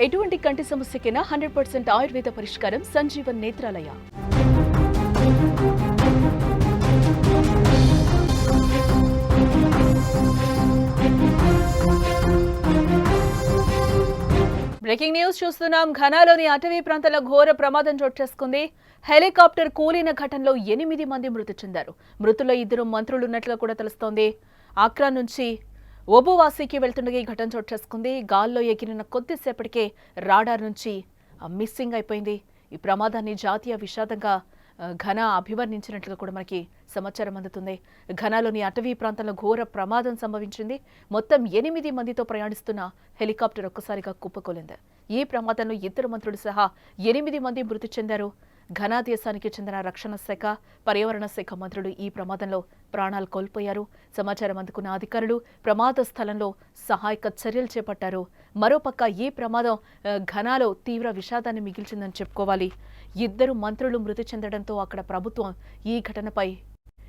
ఎటువంటి కంటి సమస్యకైనా 100% ఆయుర్వేద పరిష్కారం సంజీవన్ నేత్రాలయ. బ్రేకింగ్ న్యూస్ చూస్తున్నాం. ఘనాలోని అటవీ ప్రాంతాల్లో ఘోర ప్రమాదం చోటు చేసుకుంది. హెలికాప్టర్ కూలిన ఘటనలో 8 మంది మృతి చెందారు. మృతుల్లో 2 మంత్రులున్నట్లుగా కూడా తెలుస్తోంది. ఆక్రా నుంచి ఓబువాసికి వెళ్తుండగా ఈ ఘటన చోటు చేసుకుంది. గాల్లో ఎగిరిన కొద్దిసేపటికే రాడార్ నుంచి మిస్సింగ్ అయిపోయింది. ఈ ప్రమాదాన్ని జాతీయ విషాదంగా ఘనా అభివర్ణించినట్లుగా కూడా మనకి సమాచారం అందుతుంది. ఘనాలోని అటవీ ప్రాంతంలో ఘోర ప్రమాదం సంభవించింది. మొత్తం 8 మందితో ప్రయాణిస్తున్న హెలికాప్టర్ ఒక్కసారిగా కుప్పకూలింది. ఈ ప్రమాదంలో 2 మంత్రులు సహా 8 మంది మృతి చెందారు. ఘనా దేశానికి చెందిన రక్షణ శాఖ, పర్యావరణ శాఖ మంత్రులు ఈ ప్రమాదంలో ప్రాణాలు కోల్పోయారు. సమాచారం అందుకున్న అధికారులు ప్రమాద స్థలంలో సహాయక చర్యలు చేపట్టారు. మరోపక్క ఈ ప్రమాదం ఘనాలో తీవ్ర విషాదాన్ని మిగిల్చిందని చెప్పుకోవాలి. 2 మంత్రులు మృతి చెందడంతో అక్కడ ప్రభుత్వం ఈ ఘటనపై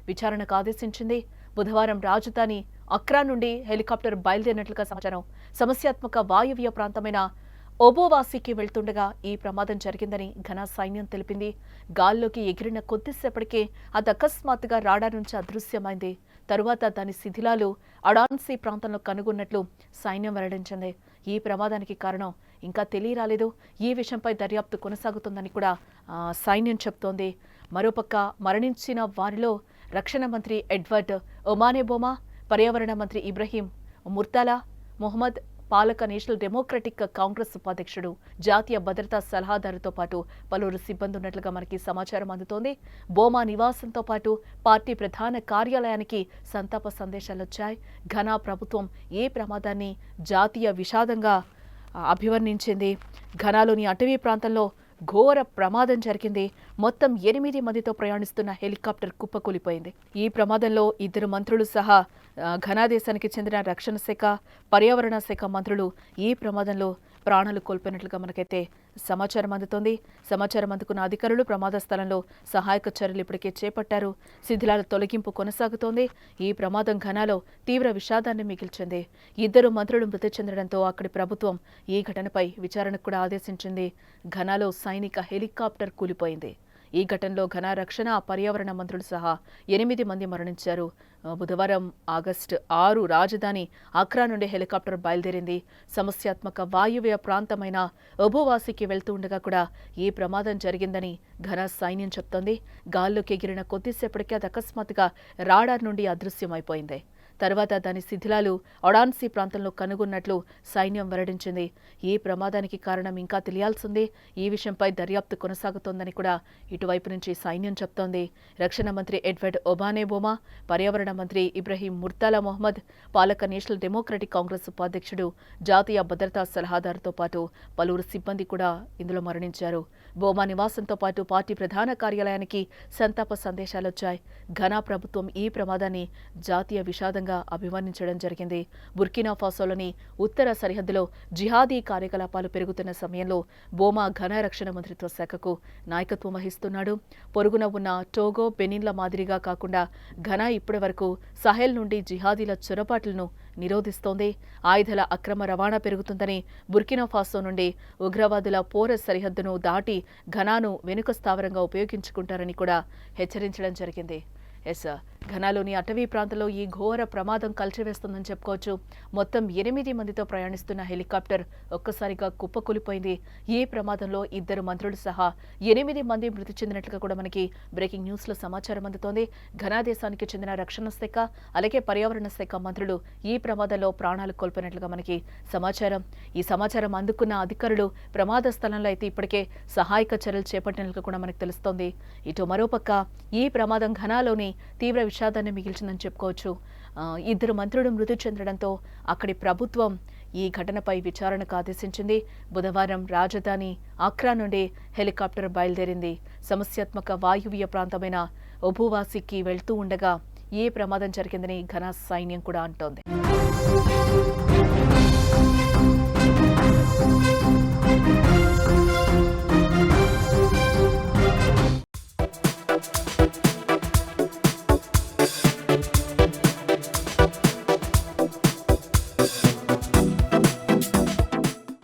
విచారణకు ఆదేశించింది. బుధవారం రాజధాని అక్రా నుండి హెలికాప్టర్ బయలుదేరినట్లుగా సమాచారం. సమస్యాత్మక వాయువ్య ప్రాంతమైన ఓబోవాసికి వెళ్తుండగా ఈ ప్రమాదం జరిగిందని ఘనా సైన్యం తెలిపింది. గాల్లోకి ఎగిరిన కొద్దిసేపటికే అది అకస్మాత్తుగా రాడార్ నుంచి అదృశ్యమైంది. తరువాత దాని శిథిలాలు అడాన్సీ ప్రాంతంలో కనుగొన్నట్లు సైన్యం వెల్లడించింది. ఈ ప్రమాదానికి కారణం ఇంకా తెలియరాలేదు. ఈ విషయంపై దర్యాప్తు కొనసాగుతుందని కూడా సైన్యం చెబుతోంది. మరోపక్క మరణించిన వారిలో రక్షణ మంత్రి ఎడ్వర్డ్ ఒమానెబోమా, పర్యావరణ మంత్రి ఇబ్రహీం ముర్తాలా మొహమ్మద్, పాలక నేషనల్ డెమోక్రటిక్ కాంగ్రెస్ ఉపాధ్యక్షుడు, జాతీయ భద్రతా సలహాదారుతో పాటు పలువురు సిబ్బంది ఉన్నట్లుగా మనకి సమాచారం అందుతోంది. బోమా నివాసంతో పాటు పార్టీ ప్రధాన కార్యాలయానికి సంతాప సందేశాలొచ్చాయి. ఘనా ప్రభుత్వం ఈ ప్రమాదాన్ని జాతీయ విషాదంగా అభివర్ణించింది. ఘనాలోని అటవీ ప్రాంతంలో ఘోర ప్రమాదం జరిగింది. మొత్తం 8 మందితో ప్రయాణిస్తున్న హెలికాప్టర్ కుప్పకూలిపోయింది. ఈ ప్రమాదంలో 2 మంత్రులు సహా ఘనా దేశానికి చెందిన రక్షణ శాఖ, పర్యావరణ శాఖ మంత్రులు ఈ ప్రమాదంలో ప్రాణాలు కోల్పోయినట్లుగా మనకైతే సమాచారం అందుతోంది. సమాచారం అందుకున్న అధికారులు ప్రమాద స్థలంలో సహాయక చర్యలు ఇప్పటికే చేపట్టారు. శిథిలాల తొలగింపు కొనసాగుతోంది. ఈ ప్రమాదం ఘనాలో తీవ్ర విషాదాన్ని మిగిల్చింది. 2 మంత్రులు మృతి చెందడంతో అక్కడి ప్రభుత్వం ఈ ఘటనపై విచారణకు కూడా ఆదేశించింది. ఘనాలో సైనిక హెలికాప్టర్ కూలిపోయింది. ఈ ఘటనలో ఘనా రక్షణ, పర్యావరణ మంత్రులు సహా 8 మంది మరణించారు. బుధవారం ఆగస్టు 6 రాజధాని అక్రా నుండి హెలికాప్టర్ బయలుదేరింది. సమస్యాత్మక వాయువ్య ప్రాంతమైన ఓబోవాసికి వెళ్తూ ఉండగా కూడా ఈ ప్రమాదం జరిగిందని ఘనా సైన్యం చెప్తోంది. గాల్లోకి ఎగిరిన కొద్దిసేపటికి అది అకస్మాత్తుగా రాడార్ నుండి అదృశ్యమైపోయింది. తర్వాత దాని శిథిలాలు అడాన్సీ ప్రాంతంలో కనుగొన్నట్లు సైన్యం వెల్లడించింది. ఈ ప్రమాదానికి కారణం ఇంకా తెలియాల్సింది. ఈ విషయంపై దర్యాప్తు కొనసాగుతోందని కూడా ఇటువైపు నుంచి సైన్యం చెప్తోంది. రక్షణ మంత్రి ఎడ్వర్డ్ ఒబానెబోమా, పర్యావరణ మంత్రి ఇబ్రహీం ముర్తాలా మొహమ్మద్, పాలక నేషనల్ డెమోక్రటిక్ కాంగ్రెస్ ఉపాధ్యక్షుడు, జాతీయ భద్రతా సలహాదారుతో పాటు పలువురు సిబ్బంది కూడా ఇందులో మరణించారు. బోమా నివాసంతో పాటు పార్టీ ప్రధాన కార్యాలయానికి సంతాప సందేశాలొచ్చాయి. ఘనా ప్రభుత్వం ఈ ప్రమాదాన్ని జాతీయ విషాదంగా అభివర్ణించడం జరిగింది. బుర్కినా ఫాసోలోని ఉత్తర సరిహద్దులో జిహాదీ కార్యకలాపాలు పెరుగుతున్న సమయంలో బోమా ఘనా రక్షణ మంత్రిత్వ శాఖకు నాయకత్వం వహిస్తున్నాడు. పొరుగున ఉన్న టోగో, బెనిన్ల మాదిరిగా కాకుండా ఘనా ఇప్పటి వరకు సహెల్ నుండి జిహాదీల చొరబాట్లను నిరోధిస్తోంది. ఆయుధాల అక్రమ రవాణా పెరుగుతుందని, బుర్కినా ఫాసో నుండి ఉగ్రవాదుల పోర సరిహద్దును దాటి ఘనాను వెనుక స్థావరంగా ఉపయోగించుకుంటారని కూడా హెచ్చరించడం జరిగింది. ఘనాలోని అటవీ ప్రాంతంలో ఈ ఘోర ప్రమాదం కలిచివేస్తుందని చెప్పుకోవచ్చు. మొత్తం 8 మందితో ప్రయాణిస్తున్న హెలికాప్టర్ ఒక్కసారిగా కుప్పకూలిపోయింది. ఈ ప్రమాదంలో 2 మంత్రులు సహా 8 మంది మృతి చెందినట్లుగా కూడా మనకి బ్రేకింగ్ న్యూస్ లో సమాచారం అందుతోంది. ఘనా దేశానికి చెందిన రక్షణ శాఖ, అలాగే పర్యావరణ శాఖ మంత్రులు ఈ ప్రమాదంలో ప్రాణాలు కోల్పోయినట్లుగా మనకి సమాచారం. ఈ సమాచారం అందుకున్న అధికారులు ప్రమాద స్థలంలో అయితే ఇప్పటికే సహాయక చర్యలు చేపట్టినట్లుగా కూడా మనకు తెలుస్తోంది. ఇటు మరోపక్క ఈ ప్రమాదం ఘనాలోని తీవ్ర విషాదాన్ని మిగిల్చిందని చెప్పుకోవచ్చు. 2 మంత్రులు మృతి చెందడంతో అక్కడి ప్రభుత్వం ఈ ఘటనపై విచారణకు ఆదేశించింది. బుధవారం రాజధాని అక్రా నుండి హెలికాప్టర్ బయలుదేరింది. సమస్యాత్మక వాయువ్య ప్రాంతమైన ఓబువాసికి వెళ్తూ ఉండగా ఈ ప్రమాదం జరిగిందని ఘనా సైన్యం కూడా అంటోంది.